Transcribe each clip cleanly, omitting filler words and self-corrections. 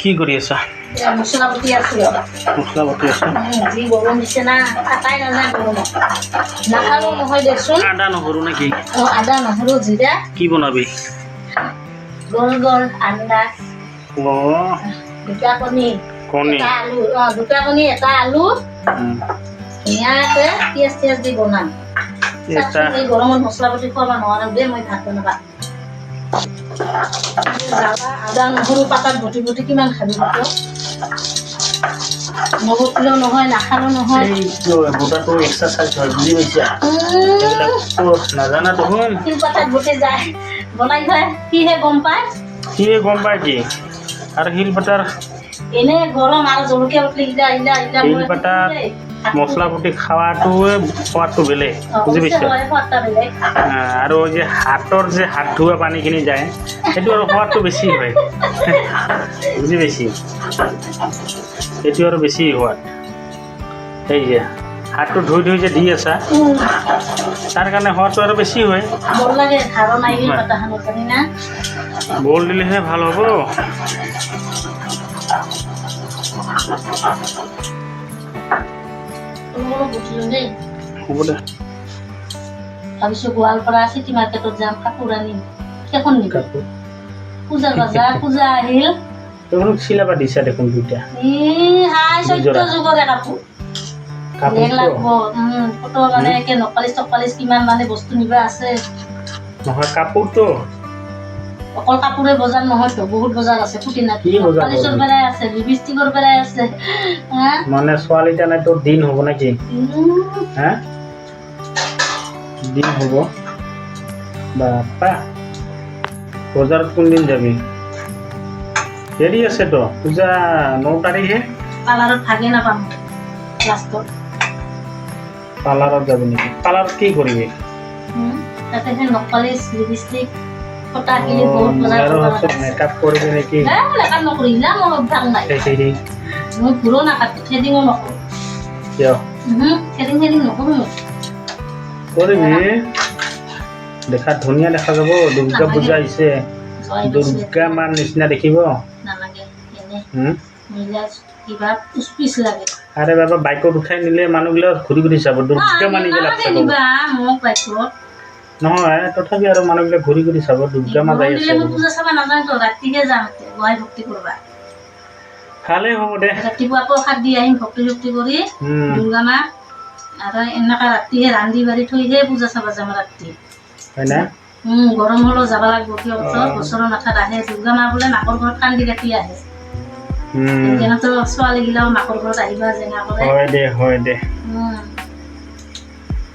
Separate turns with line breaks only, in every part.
কি কৰি আছা?
মছলা বটি আছো।
মছলা বটি আছা?
যি গৰম দিছে না, আটাই নাযায় গৰমত। নাখালেও নহয় দেচোন।
আদা নহৰু নেকি?
আদা নহৰু জিৰা।
কি বনাবি?
গোল গোল আন্দা। দুটা কণী। এটা আলু। দুটা কণী এটা আলু। ধুনীয়াকে পিঁয়াজ চিয়াজ দি বনাম। এই গৰমত মছলা পাতি খোৱাব নোৱাৰো দেই, মই ভাত বনাবা। আদা নহৰু পাতাত বটি বটি কিমান খাবি বটো? নবটিলেও নহয়, নাখালেও নহয়।
গোটাটো এক্সাৰচাইজ হয়, বুজি পাইছা? নাজানা দেখোন।
শিল পাতাত বটি যায় বনাই থয়, সিহে গম পায়।
সিহে গম পায় কি? আৰু শিল পাতাৰ
এনে গৰম আৰু জলকীয়া বটলি
শিল পাতাত মছলা বটি খোৱাটোৱে সোৱাদটো বেলেগ, বুজি পাইছা? আৰু যে হাতৰ যে হাত ধোৱা পানীখিনি যায়, সেইটো আৰু সোৱাদটো বেছি হয়। বুজি পাইছি? সেইটো আৰু বেছি সোৱাদ। সেই যে হাতটো ধুই ধুই যে দি আছা, তাৰ কাৰণে সোৱাদটো আৰু বেছি হয়। বল দিলেহে ভাল হ'ব। হ'ব দে।
ভাবিছো গোৱালপাৰা চিটি মাৰ্কেটত যাম, কাপোৰ আনিম। সেইখন নিব পূজা বজাৰ, পূজা আহিল।
দেখোন চিলাবা দিছা দেখোন দুইটা।
চৈত্য যুগৰে কাপোৰ লাগব। ফটো মানে নকপালিছ টকপালিছ কিমান মানে বস্তু নিবা আছে।
নহয় কাপোৰটো
অকল কাপোৰে বজাৰ নহয়তো, বহুত বজাৰ আছে। খুঁটিনাটি নকপালিছৰ পৰাই আছে, লিপষ্টিকৰ পৰাই আছে।
মানে ছোৱালী কাৰণে তোৰ দিন হ'ব নেকি? হা দিন হ'ব বাপা। বজাৰত কোনদিন যাবি? দেৰি আছে তো, পূজা 9 তাৰিখে।
পাৰ্লাৰত ভাগে নাপাম লাষ্টত।
পাৰ্লাৰত যাবি নেকি? পাৰ্লাৰত কি কৰিবি?
তাতে নকপালিছ লিপষ্টিক ফটা কিনি বহুত বজাৰ
মেকআপ কৰিবি নেকি?
মেকআপ নকৰি না, মোৰ অভ্যাস নাই। মই ঘূৰো নাকাটো, থ্ৰেডিঙো নকৰোঁ।
কিয়?
থ্ৰেডিং নকৰোঁ।
কৰিবি, দেখাত ধুনীয়া দেখা যাব। দুৰ্গা পূজা আহিছে, দুৰ্গা মাৰ নিচিনা দেখিব। আৰে বাবা, বাইকত উঠাই নিলে মানুহবিলাক ঘূৰি ঘূৰি চাব, দুৰ্গা মা নিব লাগছে। নহয় তথাপি আৰু মানুহবিলাক ঘূৰি ঘূৰি চাব, দুৰ্গা মা যাই আছে। ভালেই হ'ব দে।
ৰাতিপুৱা প্ৰসাদ দি আহিম, ভক্তি চক্তি কৰি দুৰ্গা মাক। আৰু এনেকা ৰাতিহে ৰান্ধি বাঢ়ি থৈহে পূজা চাব যাম ৰাতি।
হয় না?
গৰম হ'লেও যাব লাগিব। কিয় বছৰৰ মাথাত আহে দুৰ্গা মা, বোলে মাকৰ ঘৰত কান্দি কাটি আহে। যেনেতো ছোৱালীগিলাও মাকৰ ঘৰত আহিবা জেঙা কৰে।
হয় দে।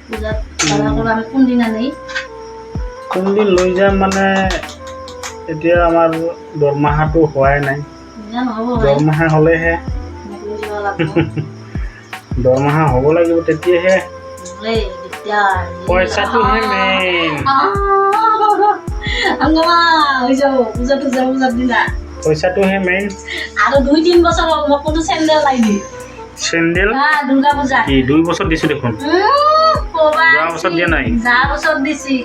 পূজাত আমি কোনদিনা নেই?
কোনদিন লৈ যাম মানে, এতিয়া আমাৰ দৰমহাটো হোৱাই নাই। দৰমহা হ'লেহে দৰমহা হ'ব লাগিব, তেতিয়াহে। পইচাটোহে মেইন। পইচাটোহে মেইন।
আৰু 2-3 বছৰ মোক কোনো চেণ্ডেল নাই দি।
চেণ্ডেল
দুৰ্গা পূজা
2 বছৰ দিছো দেখোন। যোৱা বছৰ দিয়া নাই?
যোৱা বছৰ দিছি,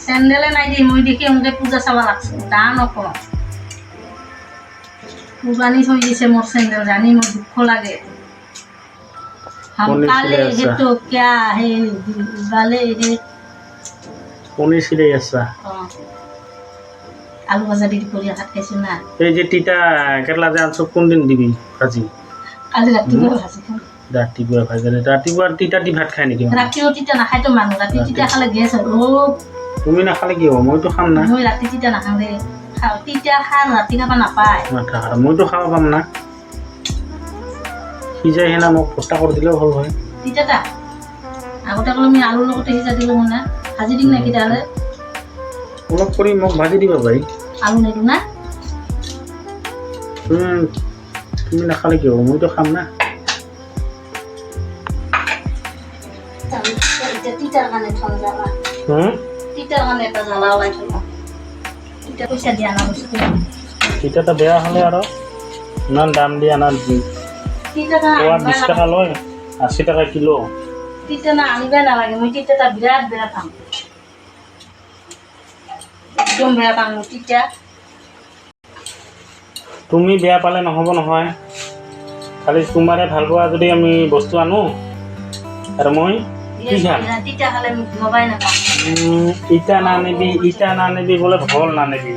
চেণ্ডেলে নাই দি। মই দেখি মোকে পূজা চাব লাগছো, দাম নকওঁ। কুৰবানি থৈ দিছে মোৰ চেণ্ডেল, জানি মোৰ দুখ লাগে। আলু ভাজা দি দুপৰীয়া ভাত খাইছো না।
এই যে তিতা কেৰেলা যে আনছ, কোনদিন দিবি ভাজি?
কালি ৰাতিপুৱা ভাজি খাম।
ৰাতিপুৱা ভাজি? ৰাতিপুৱা তিতা দি ভাত খাই নেকি?
ৰাতিও তিতা নাখায়তো মানুহ, ৰাতি তিতা খালে গেছ হয়।
তুমি নাখালে কি হ'ব? মইতো খাম না।
মই ৰাতি তিতা নাখাওঁ দে। তিতা খাল ৰাতি খাব নাপায়।
মইতো খাব পাম না। সিজাই সেনা মোক ভৰ্তা কৰি দিলেও ভাল হয়।
তিতাটা আগতে ক'লে আমি আলুৰ লগতে সিজাই দিলোঁ না, ভাজি দিম নেকি তাহলে?
অলপ কৰি মোক ভাজি দিবা ভাই।
আলু নিদিওঁ না।
তুমি নাখালে কি হ'ব? মইতো খাম না।
তিতাৰ কাৰণে থম যাবা। তিতাৰ কাৰণে এটা জ্বালা ওলাই থ'ব। তিতা পইচা দিয়া না বস্তু।
তিতাটা বেয়া হ'লে আৰু ইমান দাম দি আনা। 20 টাকা লয়, 80 টাকা কিলো।
তিতা না আনিবই নালাগে। মই তিতাটা বিৰাট বেয়া পাওঁ, একদম বেয়া পাওঁ মই তিতা।
তুমি বেয়া পালে নহ'ব নহয়। খালি তোমাৰে ভাল পোৱা যদি আমি বস্তু আনো আৰু মই কি খাম?
তিতা খালে নবাই নাপাওঁ।
ইটা নানিবি বোলে ভল নানিবি,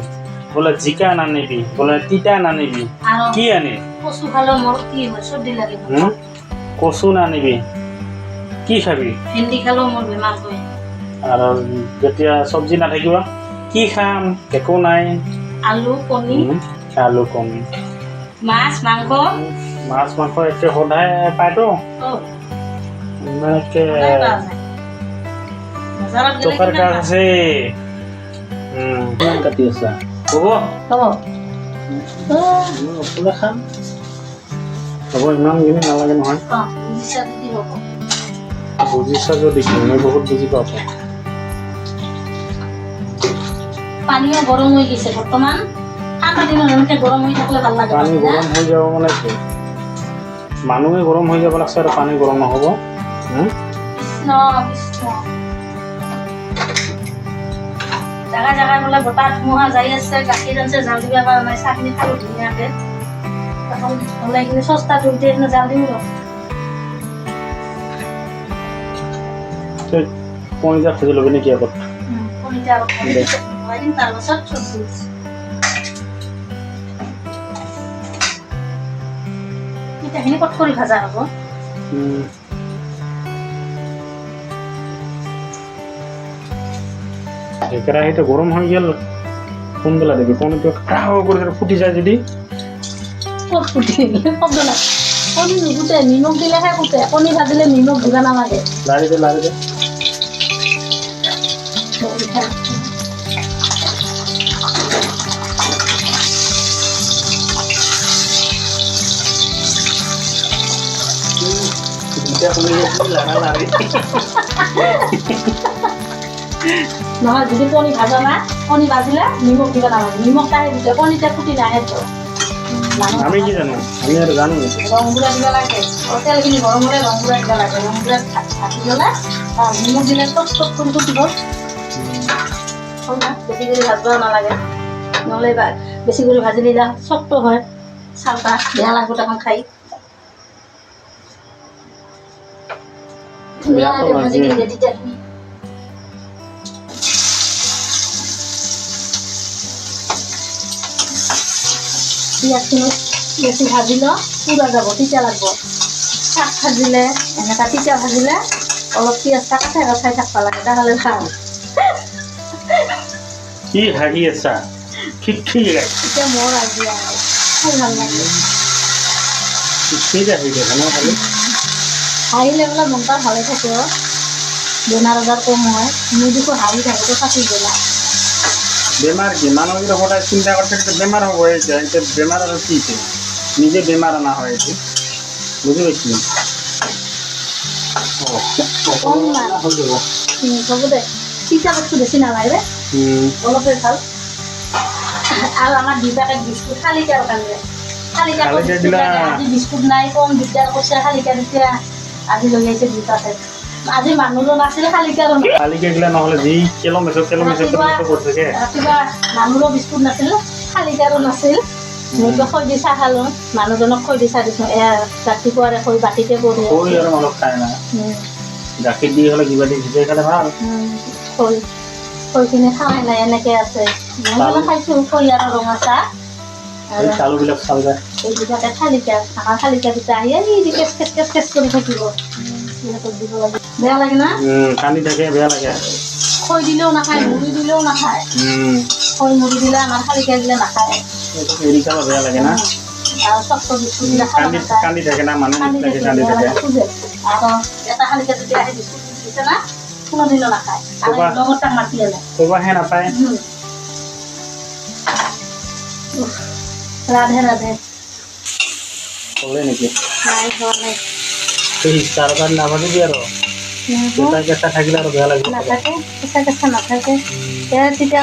বোলে জিকা নানিবি, বোলে তিতা নানিবি, কি আনি?
কচু খালেও মোৰ কি হয় চৰ্দি লাগিব।
কচু নানিবি, কি খাবি?
ভেন্দি খালেও মোৰ বেমাৰ হয়।
আৰু যেতিয়া চব্জি নাথাকিব কি খাম? একো নাই।
আলু কণী, মাছ মাংস
একে সদায় পায়তো। টকাৰ কাজ আছে। কিমান কাটি আছা? হ'ব খাম। হ'ব ইমানখিনি নালাগে নহয়। বুজিছা যদি মই বহুত বুজি পাওঁ।
পানীও গৰম হৈ গৈছে বৰ্তমান। ঠাণ্ডা দিনত এনেকে গৰম হৈ থাকিলে ভাল লাগে।
পানী গৰম হৈ যাব মানে কি? মানুহে গৰম হৈ যাব লাগছে আৰু পানী গৰম নহ'ব।
জাগা জাগাই বোলে বতাহ ধুমুহা যাই আছে, গাখীৰ আনছে জাল দিব পৰা নাই, চাহখিনি খালোঁ ধুনীয়াকৈ। এখন হ'লে এইখিনি সস্তা তুলতে জাল দিম ৰ।
পইচা খুজি ল'বি নেকি আগত?
তাৰপাছত চব্জি পিঠাখিনি কট কৰি ভাজা হ'ব।
কেৰাহীটো গৰম হৈ গেল, কোনবেলা দিবি? কণীটো কৰি ফুটি যায় যদি
ক'ত ফুটি শব্দ নাই। কণী নুফুটে, নিমখ দিলেহে ফুটে। কণী ভাজিলে নিমখ দিব নালাগে।
লাৰি দে।
নহয় যদি কণী ভাজা না, কণী ভাজিলে নিমখ দিব নালাগে। নিমখ তাহে দিছে, কণীতে ফুটি নাহে তো।
আমি কি জানো? আমি আৰু জানো
ৰং গুড়া দিব লাগে। তেলখিনি গৰম হ'লে ৰং গুড়া দিব লাগে। ৰং গুড়া ভাজি ল'লে নিমখ দিলে টপ কৰি ফুটিব। বেছি কৰি ভাজিব নালাগে, নহ'লে বেছি কৰি ভাজি দিলে চফ্ট হয়। চালটা বেয়া লাগিব তখন খাই। ধুনীয়াকৈ ভাজি দিলে তিতাখিনি। পিঁয়াজখিনি বেছি ভাজিলেও পুৰা যাব, তিতা লাগিব। শাক ভাজিলে এনেকুৱা তিতা ভাজিলে অলপ পিঁয়াজটা কাটাই থাকিব লাগে, তাহলে ভাল।
কি হাঁহি আছা?
এতিয়া মোৰ আইডিয়া খাই ভাল লাগে। হাঁহিলে বোলে মনটা ভালে থাকে। বেমাৰ আজাৰ কম হয়। মোৰ দেখো হাঁহি থাকোঁতে থাকি গ'ল।
বেমাৰ কি? মানুহে সদায় চিন্তা কৰি থাকে বেমাৰ হ'ব। এতিয়া বেমাৰ আৰু কি? নিজে বেমাৰ অনা হয় এইটো, বুজি পাইছি?
হ'ব দে, তিতা বস্তু বেছি নালাগে, অলপে ভাল। আৰু আমাৰ 2 পেকেট বিস্কুট শালিকাৰ কাৰণে। শালিকাৰ আজি বিস্কুট নাই, কম দিগদাৰ কৰিছে। শালিকা তেতিয়া আজি লৈ আহিছে 2 পেকেট। আজি মানুহজন নাছিলে, শালিকাৰো
গিলা নহ'লে যি
ৰাতিপুৱা মানুহৰো বিস্কুট নাছিল, শালিকাৰো নাছিল। মইতো খৈ দি চাহ খালোঁ, মানুহজনক খৈ দি চাহ দিছোঁ। ৰাতিপুৱাৰে খৈ বাতিতে কৰি
গাখীৰ দি হ'লে কিবা দি ভিজাই খালে ভাল।
খৈখিনি খাৱাই নাই, এনেকৈ আছে। মই খাইছোঁ খৈ আৰু ৰঙা চাহ।
চাউলবিলাক চাউল যায়।
এই 2 পেকেট শালিকা, আমাৰ শালিকা দুটা আহি কেচ কৰি থাকিব। দিব লাগে, বেয়া লাগে না?
কান্দি থাকে, বেয়া লাগে।
খৈ দিলেও নাখায়, মুড়ি দিলেও নাখায়। খৈ মুড়ি দিলে আমাৰ শালিকা দিলে নাখায়।
এৰি খাব বেয়া লাগে না?
আৰু চফ্ট বিস্কুট দিলে
কান্দি থাকে না, মানুহ কান্দি থাকে।
আৰু এটা শালিকা যদি আহি বিস্কুট দিছে না, কোনোদিনও নাখায়। আৰু লগত তাক মাতি আনে,
ক'বাহে নাপায়।
ৰাধে ৰাধে।
ক'লে নেকি?
নাই হোৱা নাই।
চাৰবাৰ নাভাজিবি আৰু কেঁচা থাকিলে আৰু বেয়া লাগিব।
নাথাকে, কেঁচা নাথাকে। তেতিয়া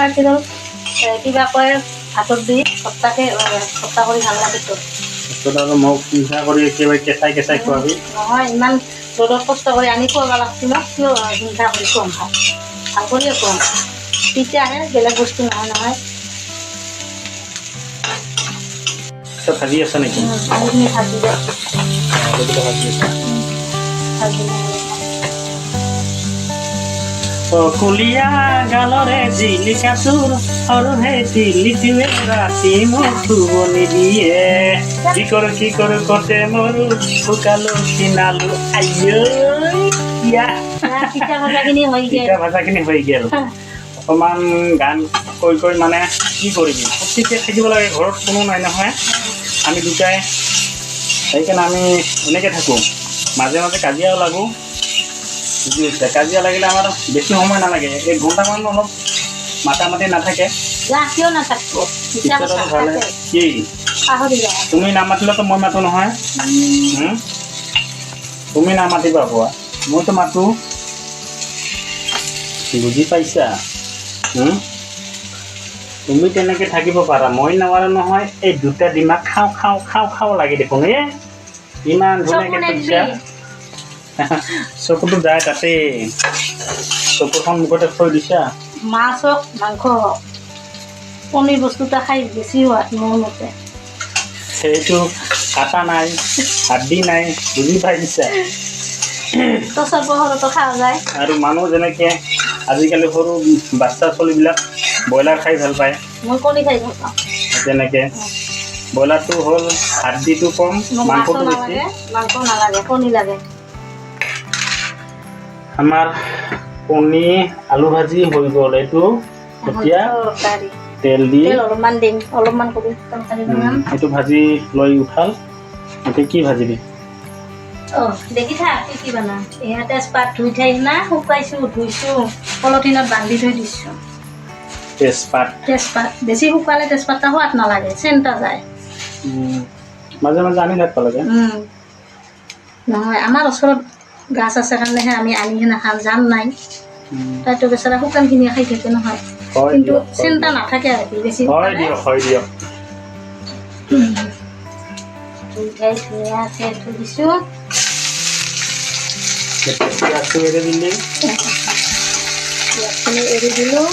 কিবা কয় ভাতত দি সপ্তাহ কৰি ভাল লাগে।
আৰু মোক হিংসা কৰি একেবাৰে কেঁচাই খোৱাবি।
নহয়, ইমান ৰ'দত কষ্ট কৰি আনি খুৱাব লাগছিল ন, কিয় হিংসা কৰি খুৱাম? ভাল কৰিয়ে খুৱাম, তেতিয়াহে বেলেগ বস্তু নহয়।
কিবা ভাজি আছে নেকি
পানীখিনি ভাজি দিয়ক
আলুকেইটা ভাজি আছে
ভাজি দিয়ক।
কলিয়া গালৰে জিলিকা তোৰ আৰু সেই জিলিটোৱে ৰাতি মোক শুবনি দিয়ে কি কৰোঁ কতে মৰো শুকালো কিনালো আইঐ ইয়া
পিঠা ভজাখিনি হৈ গ'ল।
পিঠা ভাজাখিনি হৈ গ'ল অকণমান গান কৈ মানে কি কৰিবি ফূৰ্তিকে থাকিব লাগে ঘৰত কোনো নাই নহয় আমি দুটাই সেইকাৰণে আমি এনেকৈ থাকোঁ মাজে মাজে কাজিয়াও লাগোঁ বুজি পাইছা কাজিয়া লাগিলে আমাৰ বেছি সময় নালাগে 1 ঘণ্টামান অলপ মাতামাতি নাথাকে
যা কিয় নাথাকিব পিঠা
পিছত
ভজা
আৰু ভালে
থাকে।
কি
পাহৰি যায়
তুমি নামাতিলেতো মই মাতো নহয় তুমি নামাতিবা কোৱা মইতো মাতো বুজি পাইছা তুমি তেনেকৈ থাকিব পাৰা মই নোৱাৰো নহয় এই দুটা ডিমা খাওঁ লাগে দেখোন ইমান ধুনীয়াকৈ থৈছা চকুটো যায় তাতে চকুৰ সন্মুখতে থৈ দিছা
মাছ হওক মাংস হওক পনীৰ বস্তু এটা খাই বেছি সোৱাদ মোৰ মতে
সেইটো কাটা নাই হাড্ডি নাই বুজি পাইছা
টচৰ পোহৰতো খোৱা যায়
আৰু মানুহ যেনেকৈ আজিকালি সৰু বাচ্ছা ছোৱালীবিলাক ব্ৰইলাৰ খাই ভাল পায়
মই কণী খাই ভাল পাওঁ
তেনেকৈ ব্ৰইলাৰটো হ'ল হাড্ডিটো কম
মোক মাছো
মাংসটো বেছি
নালাগে মাংস নালাগে কণী লাগে
আমাৰ কণী আলু ভাজি হৈ গ'ল এইটো এতিয়া
তৰকাৰী
তেল দি
তেল অলপমান দিম অলপমান কৰি তৰকাৰী বনাম
এইটো ভাজি লৈ উঠাল এতিয়া কি ভাজিবি
দেখি থাক কি বনাম এয়া তেজপাত ধুই থাই না শুকাইছোঁ ধুইছোঁ পলিথিনত বান্ধি থৈ দিছোঁ
তেজপাত
বেছি শুকালে তেজপাতটা সোৱাদ নালাগে চেণ্টা যায়
মাজে মাজে আনি থাকিব লাগে
নহয় আমাৰ ওচৰত গাছ আছে কাৰণেহে আমি আনিহে নাখাম জান নাই তাইতো বেচেৰা শুকানখিনিয়ে খাই থাকে নহয় কিন্তু চিন্তা নাথাকে আৰু কি বেছি
হয় দিয়ক
ধুনীয়াকৈ থৈ দিছোঁ
পিঁয়াজটো এৰি দিলি
পিঁয়াজখিনি এৰি দিলোঁ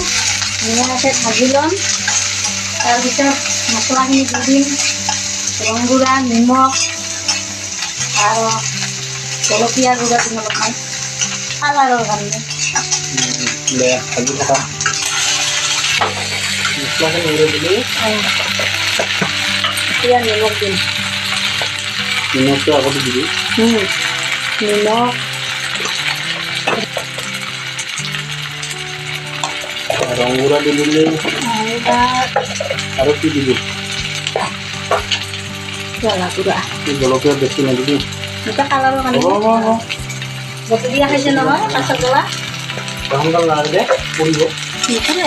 ধুনীয়াকৈ ভাজি ল'ম তাৰপিছত মছলাখিনি দি দিম ৰং গুড়া নিমখ আৰু জলকীয়া গুড়া দিম অলপমান কালাৰৰ কাৰণে
ভাজি থকা মছলাখিনি এৰি দিলি
এতিয়া নিমখ দিম
নিমখটো আগতে দিবি
নিমখ
ৰং গুড়া দি দিলি আৰু কি দিবি
জ্বলা গুড়া
জলকীয়া বেছি নিদিবি
এতিয়া কালাৰৰ কাৰণে বটি দিয়া খাইছে নহয় পাছত জ্বলা
সোনকালে নালাগে পৰিব
নুখুলে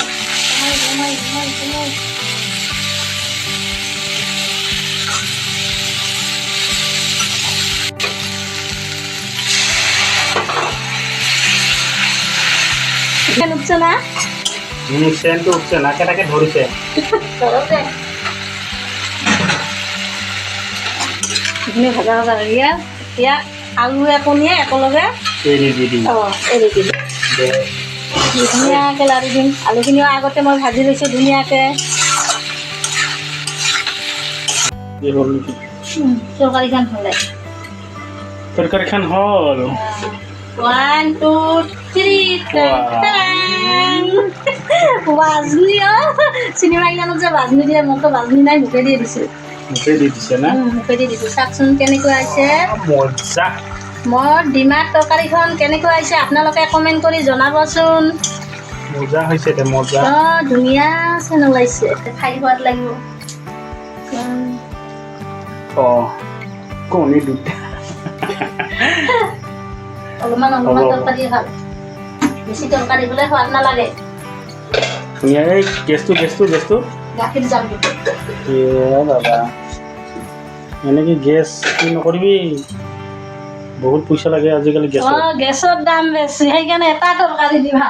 উঠছে না
চেনটো উঠছে নাকে তাকে ধৰিছে
ঘৰতে এইখিনি ভাজা কৰি এতিয়া আলুৱে কণীয়ে একেলগে
এৰি দি দিম
এৰি দিম ধুনীয়াকৈ লাৰি দিম আলুখিনিও আগতে মই ভাজি লৈছোঁ ধুনীয়াকৈ তৰকাৰীখন হ'লে
তৰকাৰীখন হ'ল
1 2 3 বাজনী চিনেমা কেইখনত যে বাজনী দিয়ে মোকতো বাজনী নাই মোকে দিয়ে দিছোঁ
মোকে দি দিছে না
মোকে দি দিছোঁ চাওকচোন কেনেকুৱা আহিছে
মজা
মোৰ ডিমাৰ তৰকাৰীখন কেনেকুৱা আহিছে আপোনালোকে কমেণ্ট কৰি জনাবচোন
মজা হৈছে দে মজা
ধুনীয়া চেন ওলাইছে খাই সোৱাদ লাগিব
কণী দুটা
অলপমান তৰকাৰী ভাল বেছি তৰকাৰী হ'লে সোৱাদ নালাগে
ধুনীয়া এই গেছটো
গাখীৰ জাল দিব
বাবা এনেকৈ গেছ কি নকৰিবি বহুত পইচা লাগে আজিকালি
গেছৰ দাম বেছি সেইকাৰণে এটা তৰকাৰী দিবা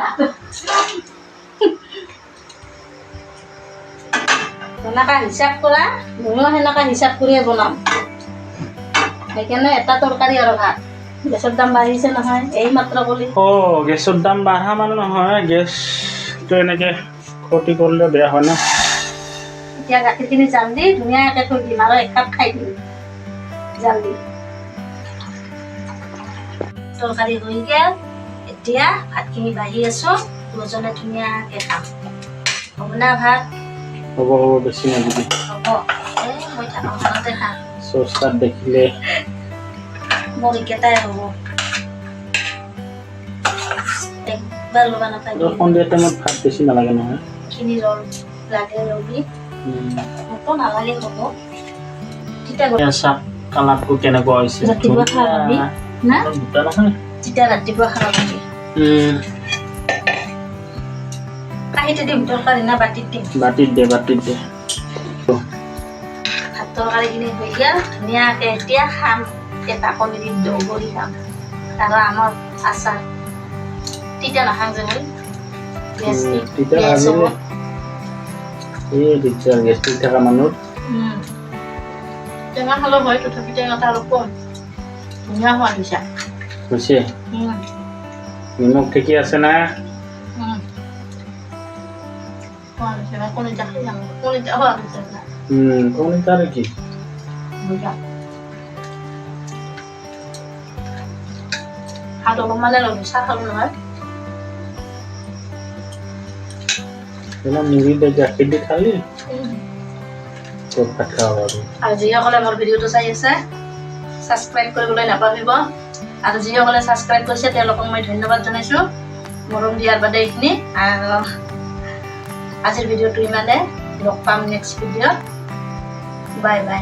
সেনেকা হিচাপ কৰা ময়ো সেনেকা হিচাপ কৰিয়ে বনাম সেইকাৰণে এটা তৰকাৰী আৰু ভাত গেছৰ দাম বাঢ়িছে নহয় এই মাত্ৰ ক'লি
গেছৰ দাম বাঢ়া মানে নহয় গেছটো এনেকৈ ক্ষতি কৰিলে বেয়া হয় না
এতিয়া গাখীৰখিনি জাল দি ধুনীয়াকৈ থৈ দিম আৰু একাপ খাই দিম জাল দি তৰকাৰী হৈ গ'ল এতিয়া ভাতখিনি বাঢ়ি আছো দুজনে ধুনীয়াকৈ খাম হ'ব না ভাত
হ'ব বেছি নাদিবি
হ'ব মই থাকোঁ ঘৰতে খাম
চ'চতাত দেখিলে
বড়িকেইটাই হ'ব একবাৰ ল'বা নাপায়
সন্ধিয়া টাইমত ভাত বেছি নালাগে নহয়
খিনি ৰল লাগে ৰবি মোকো নালাগে হ'ব তেতিয়া
চাহ কালাৰটো কেনেকুৱা হৈছে
ৰাতিপুৱা খাবি না
দুটা নহয়
তেতিয়া ৰাতিপুৱা খাব পাৰি কাঁহীতে দিম তৰকাৰী না বাতিত দিম
বাতিত দে
ভাত তৰকাৰীখিনি হৈ গ'ল ধুনীয়াকৈ এতিয়া খাম এটা কণী দিম দৌৰি খাম আৰু আমৰ আচাৰ তিতা নাখাওঁ যে মই গেছ হ'ব
গেষ্ট্ৰিক থকা মানুহ
টেঙা খালেও হয় তথাপি টেঙাটা অলপ কম ধুনীয়া সোৱাদ হৈছে
হৈছে নিমখ ঠিকি আছে না
কণীটা খাই যাম কণীটা সোৱাদ হৈছে
কণীটা আৰু কি
ভাত অলপমানে ল'লো চাহ খালো নহয়
মুড়ি দে গাখীৰ দি খালি ভাত খাব
আৰু যিসকলে মোৰ ভিডিঅ'টো চাই আছে ছাবস্ক্ৰাইব কৰিবলৈ নাপাহৰিব আৰু যিসকলে ছাবস্ক্ৰাইব কৰিছে তেওঁলোকক মই ধন্যবাদ জনাইছোঁ মৰম দিয়াৰ বাদে এইখিনি আৰু আজিৰ ভিডিঅ'টো ইমানে লগ পাম নেক্সট ভিডিঅ'ত বাই বাই